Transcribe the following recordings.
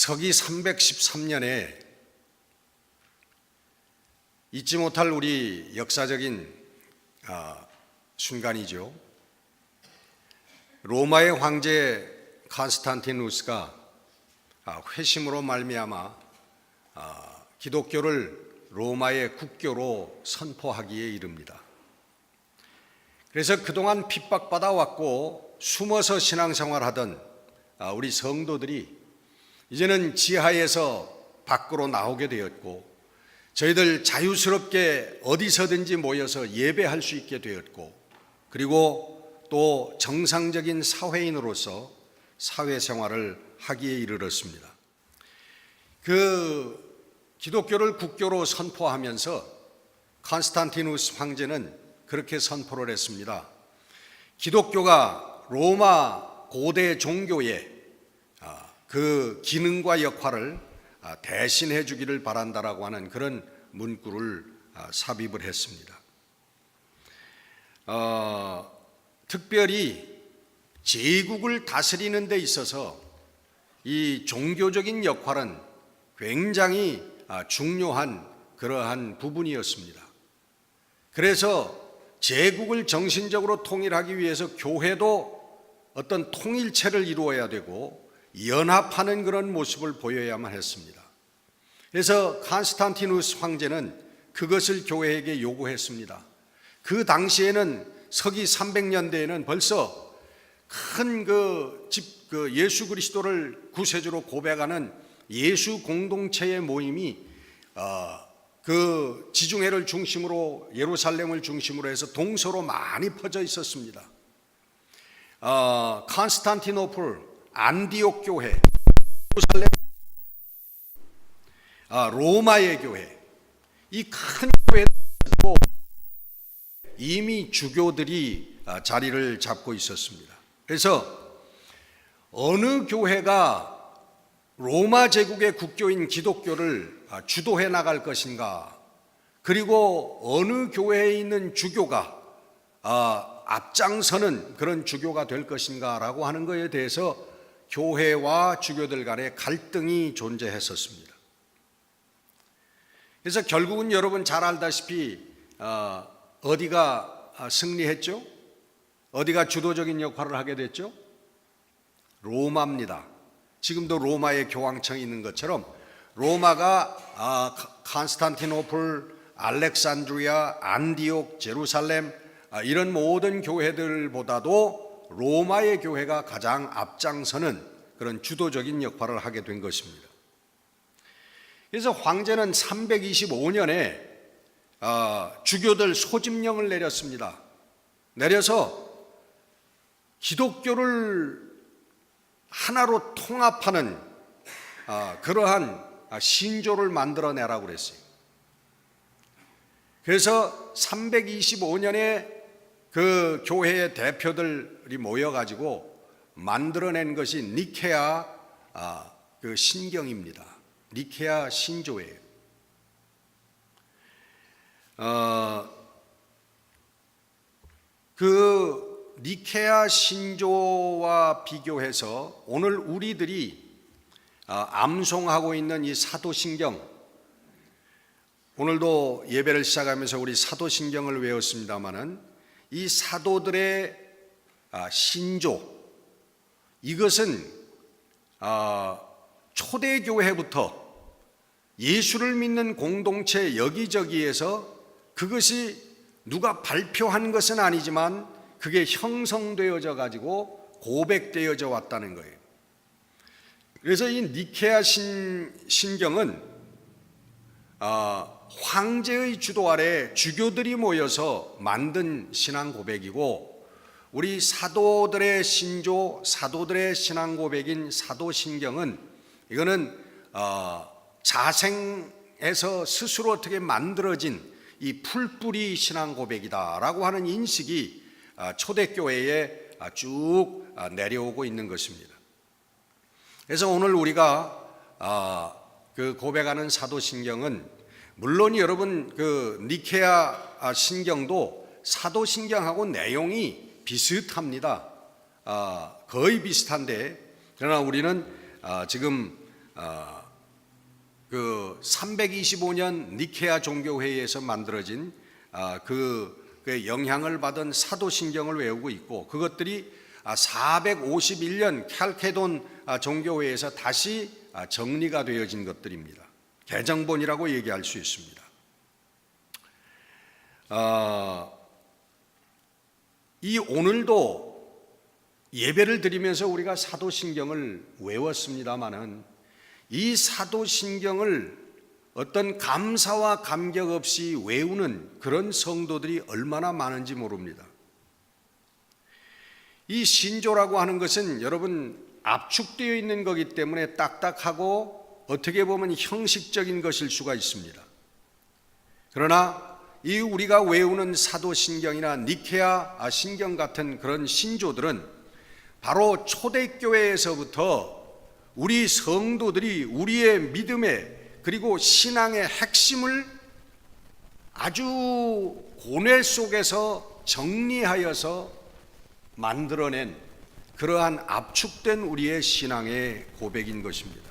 서기 313년에 잊지 못할 우리 역사적인 순간이죠. 로마의 황제 콘스탄티누스가 회심으로 말미암아 기독교를 로마의 국교로 선포하기에 이릅니다. 그래서 그동안 핍박받아 왔고 숨어서 신앙생활하던 우리 성도들이 이제는 지하에서 밖으로 나오게 되었고, 저희들 자유스럽게 어디서든지 모여서 예배할 수 있게 되었고, 그리고 또 정상적인 사회인으로서 사회생활을 하기에 이르렀습니다. 그 기독교를 국교로 선포하면서 콘스탄티누스 황제는 그렇게 선포를 했습니다. 기독교가 로마 고대 종교의 그 기능과 역할을 대신해 주기를 바란다라고 하는 그런 문구를 삽입을 했습니다. 특별히 제국을 다스리는 데 있어서 이 종교적인 역할은 굉장히 중요한 그러한 부분이었습니다. 그래서 제국을 정신적으로 통일하기 위해서 교회도 어떤 통일체를 이루어야 되고 연합하는 그런 모습을 보여야만 했습니다. 그래서 콘스탄티누스 황제는 그것을 교회에게 요구했습니다. 그 당시에는 서기 300년대에는 벌써 큰 예수 그리스도를 구세주로 고백하는 예수 공동체의 모임이 그 지중해를 중심으로 예루살렘을 중심으로 해서 동서로 많이 퍼져 있었습니다. 콘스탄티노플, 안디옥 교회, 예루살렘, 로마의 교회, 이 큰 교회도 이미 주교들이 자리를 잡고 있었습니다. 그래서 어느 교회가 로마 제국의 국교인 기독교를 주도해 나갈 것인가, 그리고 어느 교회에 있는 주교가 앞장서는 그런 주교가 될 것인가라고 하는 것에 대해서 교회와 주교들 간의 갈등이 존재했었습니다. 그래서 결국은 여러분 잘 알다시피 어디가 승리했죠? 어디가 주도적인 역할을 하게 됐죠? 로마입니다. 지금도 로마의 교황청이 있는 것처럼 로마가 콘스탄티노플, 알렉산드리아, 안디옥, 제루살렘 이런 모든 교회들보다도 로마의 교회가 가장 앞장서는 그런 주도적인 역할을 하게 된 것입니다. 그래서 황제는 325년에 주교들 소집령을 내렸습니다. 내려서 기독교를 하나로 통합하는 그러한 신조를 만들어내라고 그랬어요. 그래서 325년에 그 교회의 대표들이 모여가지고 만들어낸 것이 니케아 그 신경입니다. 니케아 신조예요. 그 니케아 신조와 비교해서 오늘 우리들이 암송하고 있는 이 사도신경, 오늘도 예배를 시작하면서 우리 사도신경을 외웠습니다마는 이 사도들의 신조, 이것은 초대교회부터 예수를 믿는 공동체 여기저기에서 그것이 누가 발표한 것은 아니지만 그게 형성되어져 가지고 고백되어져 왔다는 거예요. 그래서 이 니케아 신경은 황제의 주도 아래 주교들이 모여서 만든 신앙 고백이고, 우리 사도들의 신조, 사도들의 신앙 고백인 사도신경은 이거는 자생에서 스스로 어떻게 만들어진 이 풀뿌리 신앙 고백이다라고 하는 인식이 초대교회에 쭉 내려오고 있는 것입니다. 그래서 오늘 우리가 그 고백하는 사도신경은 물론 여러분 그 니케아 신경도 사도신경하고 내용이 비슷합니다. 거의 비슷한데, 그러나 우리는 지금 그 325년 니케아 종교회의에서 만들어진 그 영향을 받은 사도신경을 외우고 있고, 그것들이 451년 캘케돈 종교회의에서 다시 정리가 되어진 것들입니다. 개정본이라고 얘기할 수 있습니다. 이 오늘도 예배를 드리면서 우리가 사도신경을 외웠습니다마는 이 사도신경을 어떤 감사와 감격 없이 외우는 그런 성도들이 얼마나 많은지 모릅니다. 이 신조라고 하는 것은 여러분 압축되어 있는 거기 때문에 딱딱하고 어떻게 보면 형식적인 것일 수가 있습니다. 그러나 이 우리가 외우는 사도신경이나 니케아 신경 같은 그런 신조들은 바로 초대교회에서부터 우리 성도들이 우리의 믿음의 그리고 신앙의 핵심을 아주 고뇌 속에서 정리하여서 만들어낸 그러한 압축된 우리의 신앙의 고백인 것입니다.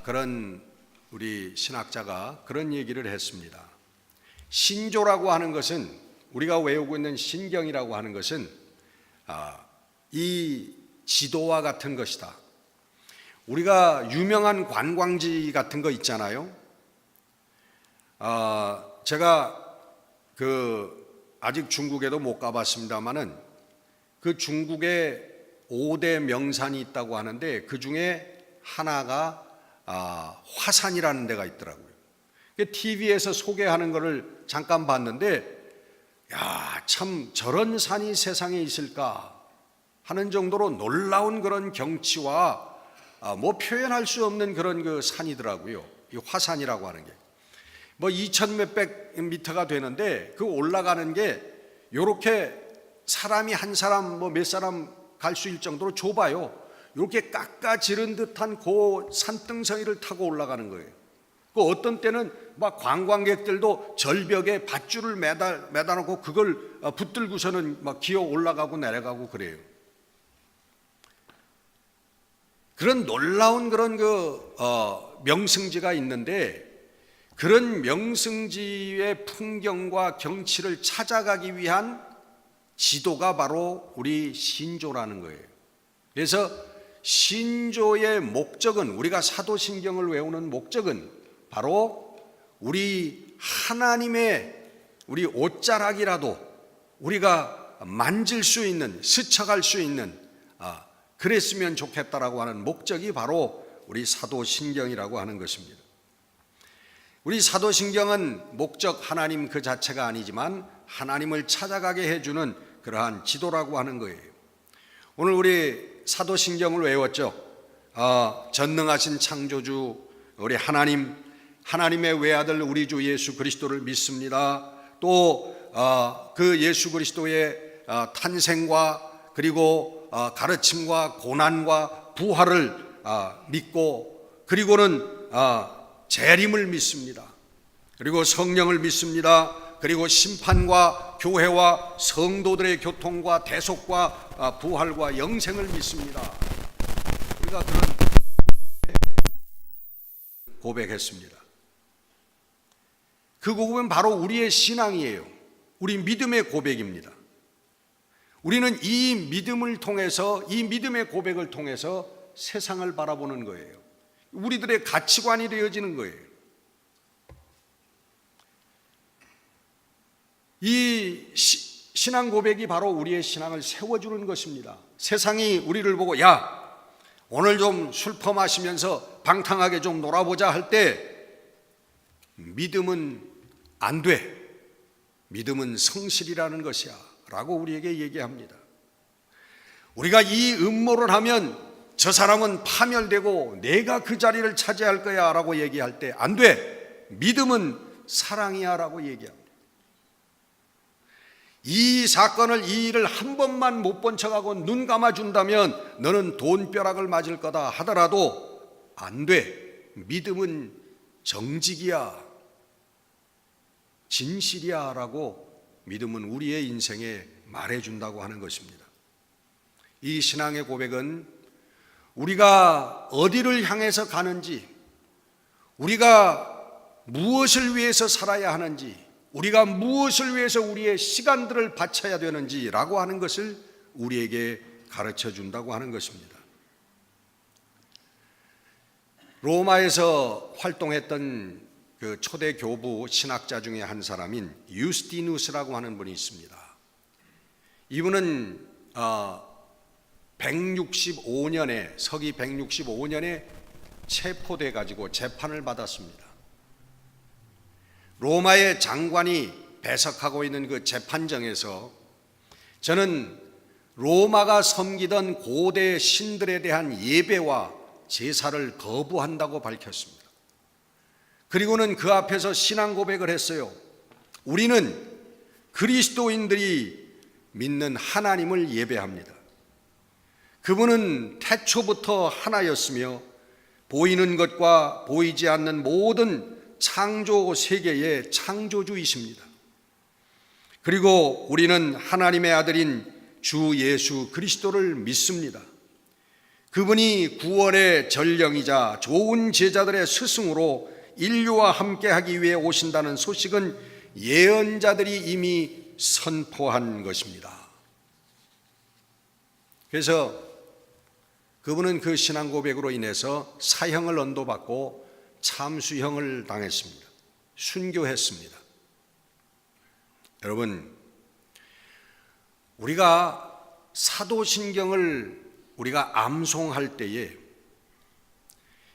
그런 우리 신학자가 그런 얘기를 했습니다. 신조라고 하는 것은, 우리가 외우고 있는 신경이라고 하는 것은 이 지도와 같은 것이다. 우리가 유명한 관광지 같은 거 있잖아요. 제가 아직 중국에도 못 가봤습니다만은 그 중국에 5대 명산이 있다고 하는데 그 중에 하나가 화산이라는 데가 있더라고요. TV에서 소개하는 것을 잠깐 봤는데, 야, 참 저런 산이 세상에 있을까 하는 정도로 놀라운 그런 경치와 뭐 표현할 수 없는 그런 그 산이더라고요. 이 화산이라고 하는 게 뭐 2,000 몇백 미터가 되는데 그 올라가는 게 요렇게 사람이 한 사람 뭐 몇 사람 갈 수 있을 정도로 좁아요. 이렇게 깎아지른 듯한 그 산등성이를 타고 올라가는 거예요. 그 어떤 때는 막 관광객들도 절벽에 밧줄을 매다 놓고 그걸 붙들고서는 막 기어 올라가고 내려가고 그래요. 그런 놀라운 그런 명승지가 있는데, 그런 명승지의 풍경과 경치를 찾아가기 위한 지도가 바로 우리 신조라는 거예요. 그래서 신조의 목적은, 우리가 사도신경을 외우는 목적은 바로 우리 하나님의 우리 옷자락이라도 우리가 만질 수 있는, 스쳐갈 수 있는 그랬으면 좋겠다라고 하는 목적이 바로 우리 사도신경이라고 하는 것입니다. 우리 사도신경은 목적 하나님 그 자체가 아니지만 하나님을 찾아가게 해주는 그러한 지도라고 하는 거예요. 오늘 우리 사도신경을 외웠죠. 전능하신 창조주 우리 하나님의 외아들 우리 주 예수 그리스도를 믿습니다. 또 그 예수 그리스도의 탄생과 그리고 가르침과 고난과 부활을 믿고, 그리고는 재림을 믿습니다. 그리고 성령을 믿습니다. 그리고 심판과 교회와 성도들의 교통과 대속과 부활과 영생을 믿습니다. 우리가 그런 고백했습니다. 그 고백은 바로 우리의 신앙이에요. 우리 믿음의 고백입니다. 우리는 이 믿음을 통해서, 이 믿음의 고백을 통해서 세상을 바라보는 거예요. 우리들의 가치관이 되어지는 거예요. 이 신앙 고백이 바로 우리의 신앙을 세워주는 것입니다. 세상이 우리를 보고, 야, 오늘 좀 술 퍼마시면서 방탕하게 좀 놀아보자 할 때, 믿음은 안 돼. 믿음은 성실이라는 것이야 라고 우리에게 얘기합니다. 우리가 이 음모를 하면 저 사람은 파멸되고 내가 그 자리를 차지할 거야 라고 얘기할 때, 안 돼. 믿음은 사랑이야 라고 얘기합니다. 이 사건을, 이 일을 한 번만 못 본 척하고 눈 감아준다면 너는 돈벼락을 맞을 거다 하더라도 안 돼. 믿음은 정직이야, 진실이야 라고 믿음은 우리의 인생에 말해준다고 하는 것입니다. 이 신앙의 고백은 우리가 어디를 향해서 가는지, 우리가 무엇을 위해서 살아야 하는지, 우리가 무엇을 위해서 우리의 시간들을 바쳐야 되는지라고 하는 것을 우리에게 가르쳐 준다고 하는 것입니다. 로마에서 활동했던 그 초대 교부 신학자 중에 한 사람인 유스티누스라고 하는 분이 있습니다. 이분은 165년에 서기 165년에 체포돼 가지고 재판을 받았습니다. 로마의 장관이 배석하고 있는 그 재판정에서 저는 로마가 섬기던 고대 신들에 대한 예배와 제사를 거부한다고 밝혔습니다. 그리고는 그 앞에서 신앙 고백을 했어요. 우리는 그리스도인들이 믿는 하나님을 예배합니다. 그분은 태초부터 하나였으며 보이는 것과 보이지 않는 모든 창조 세계의 창조주이십니다. 그리고 우리는 하나님의 아들인 주 예수 그리스도를 믿습니다. 그분이 구원의 전령이자 좋은 제자들의 스승으로 인류와 함께하기 위해 오신다는 소식은 예언자들이 이미 선포한 것입니다. 그래서 그분은 그 신앙 고백으로 인해서 사형을 언도받고 참수형을 당했습니다. 순교했습니다. 여러분, 우리가 사도신경을 우리가 암송할 때에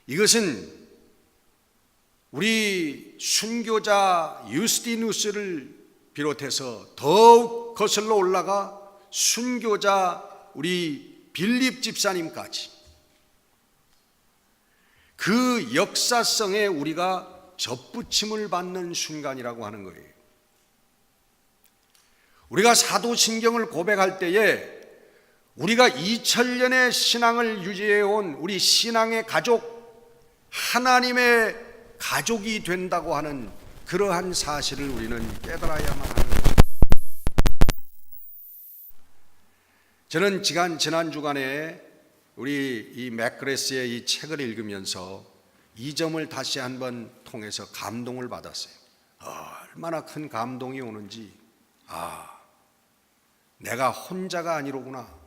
이것은 우리 순교자 유스티누스를 비롯해서 더욱 거슬러 올라가 순교자 우리 빌립 집사님까지 그 역사성에 우리가 접붙임을 받는 순간이라고 하는 거예요. 우리가 사도신경을 고백할 때에 우리가 2000년의 신앙을 유지해온 우리 신앙의 가족, 하나님의 가족이 된다고 하는 그러한 사실을 우리는 깨달아야만 하는 것입니다. 저는 지난 주간에 우리 이 맥그레스의 이 책을 읽으면서 이 점을 다시 한번 통해서 감동을 받았어요. 얼마나 큰 감동이 오는지, 내가 혼자가 아니로구나.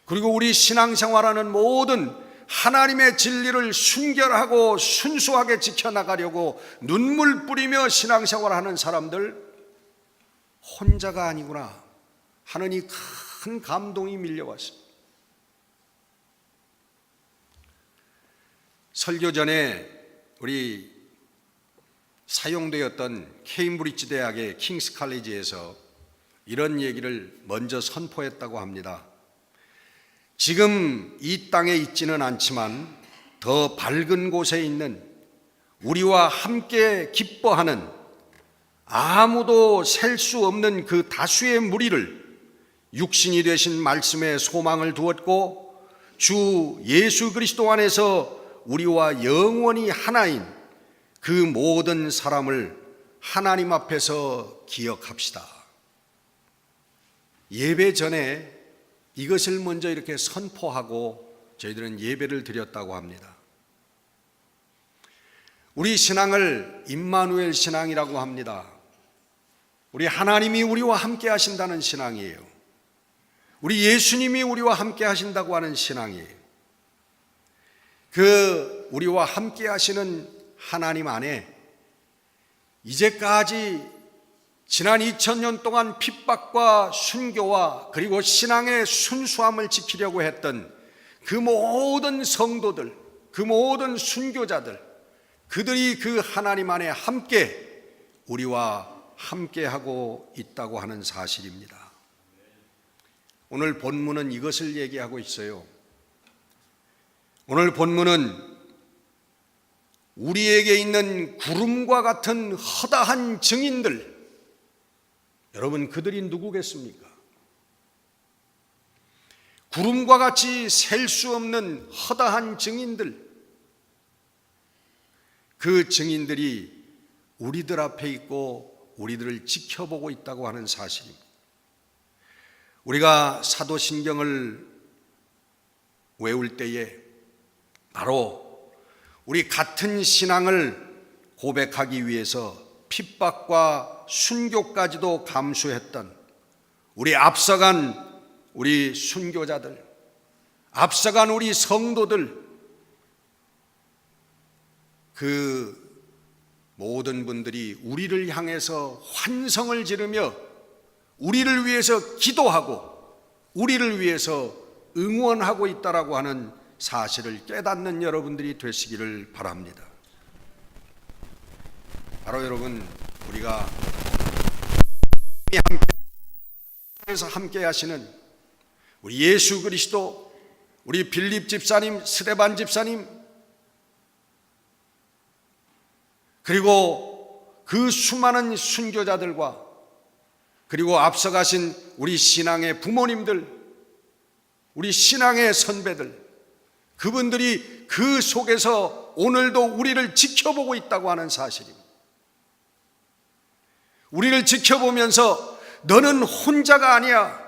그리고 우리 신앙생활하는 모든 하나님의 진리를 순결하고 순수하게 지켜나가려고 눈물 뿌리며 신앙생활하는 사람들 혼자가 아니구나 하는 이 큰 감동이 밀려왔습니다. 설교 전에 우리 사용되었던 케임브리지 대학의 킹스 칼리지에서 이런 얘기를 먼저 선포했다고 합니다. 지금 이 땅에 있지는 않지만 더 밝은 곳에 있는 우리와 함께 기뻐하는 아무도 셀 수 없는 그 다수의 무리를 육신이 되신 말씀에 소망을 두었고 주 예수 그리스도 안에서 우리와 영원히 하나인 그 모든 사람을 하나님 앞에서 기억합시다. 예배 전에 이것을 먼저 이렇게 선포하고 저희들은 예배를 드렸다고 합니다. 우리 신앙을 임마누엘 신앙이라고 합니다. 우리 하나님이 우리와 함께 하신다는 신앙이에요. 우리 예수님이 우리와 함께 하신다고 하는 신앙이에요. 그 우리와 함께 하시는 하나님 안에 이제까지 지난 2000년 동안 핍박과 순교와 그리고 신앙의 순수함을 지키려고 했던 그 모든 성도들, 그 모든 순교자들, 그들이 그 하나님 안에 함께 우리와 함께하고 있다고 하는 사실입니다. 오늘 본문은 이것을 얘기하고 있어요. 오늘 본문은 우리에게 있는 구름과 같은 허다한 증인들, 여러분 그들이 누구겠습니까? 구름과 같이 셀 수 없는 허다한 증인들, 그 증인들이 우리들 앞에 있고 우리들을 지켜보고 있다고 하는 사실입니다. 우리가 사도신경을 외울 때에 바로 우리 같은 신앙을 고백하기 위해서 핍박과 순교까지도 감수했던 우리 앞서간 우리 순교자들, 앞서간 우리 성도들, 그 모든 분들이 우리를 향해서 환성을 지르며 우리를 위해서 기도하고 우리를 위해서 응원하고 있다라고 하는 사실을 깨닫는 여러분들이 되시기를 바랍니다. 바로 여러분, 우리가 함께 하시는 우리 예수 그리스도, 우리 빌립 집사님, 스데반 집사님, 그리고 그 수많은 순교자들과 그리고 앞서가신 우리 신앙의 부모님들, 우리 신앙의 선배들, 그분들이 그 속에서 오늘도 우리를 지켜보고 있다고 하는 사실입니다. 우리를 지켜보면서 너는 혼자가 아니야,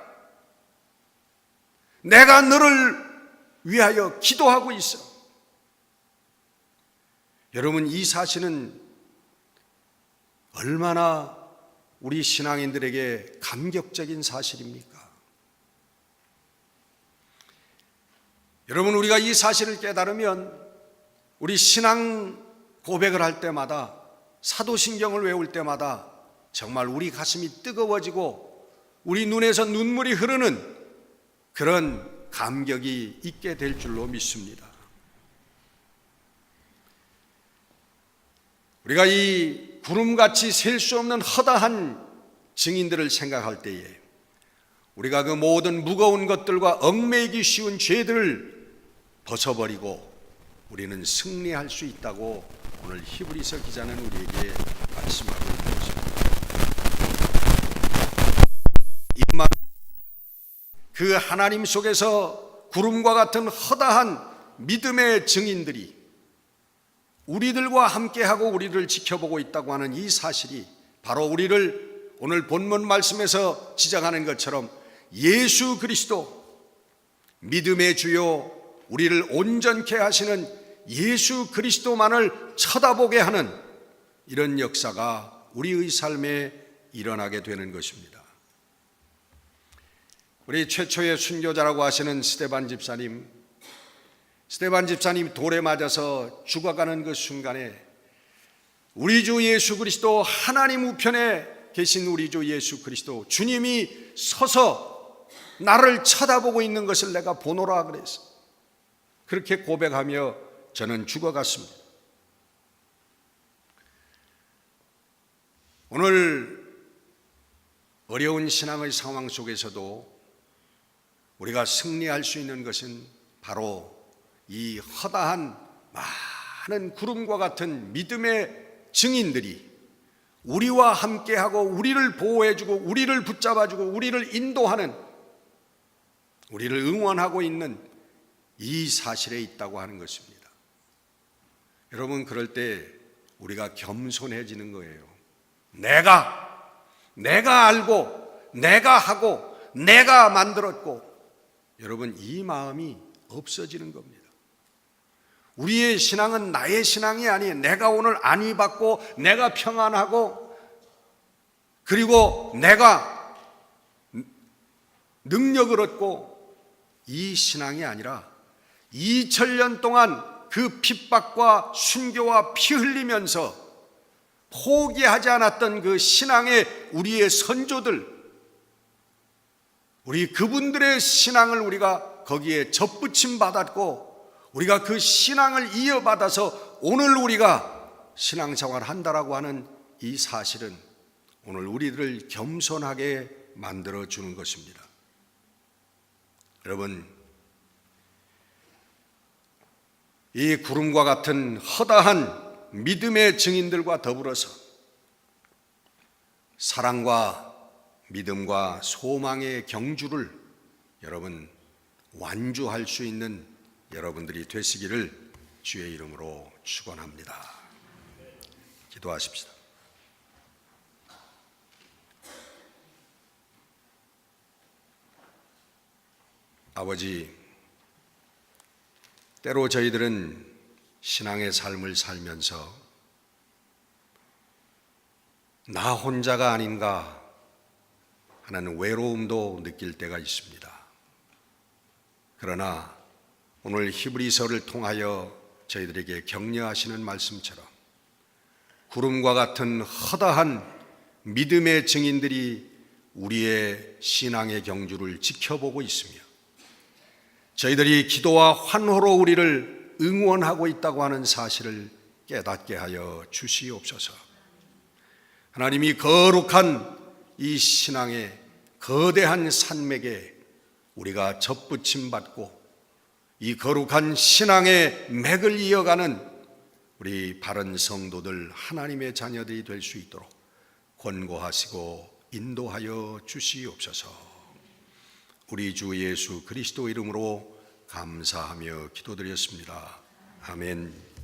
내가 너를 위하여 기도하고 있어. 여러분, 이 사실은 얼마나 우리 신앙인들에게 감격적인 사실입니까? 여러분, 우리가 이 사실을 깨달으면 우리 신앙 고백을 할 때마다, 사도신경을 외울 때마다 정말 우리 가슴이 뜨거워지고 우리 눈에서 눈물이 흐르는 그런 감격이 있게 될 줄로 믿습니다. 우리가 이 구름같이 셀 수 없는 허다한 증인들을 생각할 때에 우리가 그 모든 무거운 것들과 얽매이기 쉬운 죄들을 벗어버리고 우리는 승리할 수 있다고 오늘 히브리서 기자는 우리에게 말씀하고 있는 것입니다. 그 하나님 속에서 구름과 같은 허다한 믿음의 증인들이 우리들과 함께하고 우리를 지켜보고 있다고 하는 이 사실이 바로 우리를 오늘 본문 말씀에서 지적하는 것처럼 예수 그리스도, 믿음의 주요, 우리를 온전케 하시는 예수 그리스도만을 쳐다보게 하는 이런 역사가 우리의 삶에 일어나게 되는 것입니다. 우리 최초의 순교자라고 하시는 스데반 집사님 돌에 맞아서 죽어가는 그 순간에 우리 주 예수 그리스도, 하나님 우편에 계신 우리 주 예수 그리스도, 주님이 서서 나를 쳐다보고 있는 것을 내가 보노라 그래서 그렇게 고백하며 저는 죽어갔습니다. 오늘 어려운 신앙의 상황 속에서도 우리가 승리할 수 있는 것은 바로 이 허다한 많은 구름과 같은 믿음의 증인들이 우리와 함께하고 우리를 보호해주고 우리를 붙잡아주고 우리를 인도하는, 우리를 응원하고 있는 이 사실에 있다고 하는 것입니다. 여러분, 그럴 때 우리가 겸손해지는 거예요. 내가 알고 내가 하고 내가 만들었고, 여러분, 이 마음이 없어지는 겁니다. 우리의 신앙은 나의 신앙이 아니에요. 내가 오늘 안위 받고 내가 평안하고 그리고 내가 능력을 얻고, 이 신앙이 아니라 2000년 동안 그 핍박과 순교와 피 흘리면서 포기하지 않았던 그 신앙의 우리의 선조들, 우리 그분들의 신앙을 우리가 거기에 접붙임 받았고 우리가 그 신앙을 이어받아서 오늘 우리가 신앙생활을 한다라고 하는 이 사실은 오늘 우리들을 겸손하게 만들어주는 것입니다. 여러분, 이 구름과 같은 허다한 믿음의 증인들과 더불어서 사랑과 믿음과 소망의 경주를 여러분 완주할 수 있는 여러분들이 되시기를 주의 이름으로 축원합니다. 기도하십시다. 아버지, 때로 저희들은 신앙의 삶을 살면서 나 혼자가 아닌가 하는 외로움도 느낄 때가 있습니다. 그러나 오늘 히브리서를 통하여 저희들에게 격려하시는 말씀처럼 구름과 같은 허다한 믿음의 증인들이 우리의 신앙의 경주를 지켜보고 있으며 저희들이 기도와 환호로 우리를 응원하고 있다고 하는 사실을 깨닫게 하여 주시옵소서. 하나님이 거룩한 이 신앙의 거대한 산맥에 우리가 접붙임 받고 이 거룩한 신앙의 맥을 이어가는 우리 바른 성도들, 하나님의 자녀들이 될 수 있도록 권고하시고 인도하여 주시옵소서. 우리 주 예수 그리스도 이름으로 감사하며 기도드렸습니다. 아멘.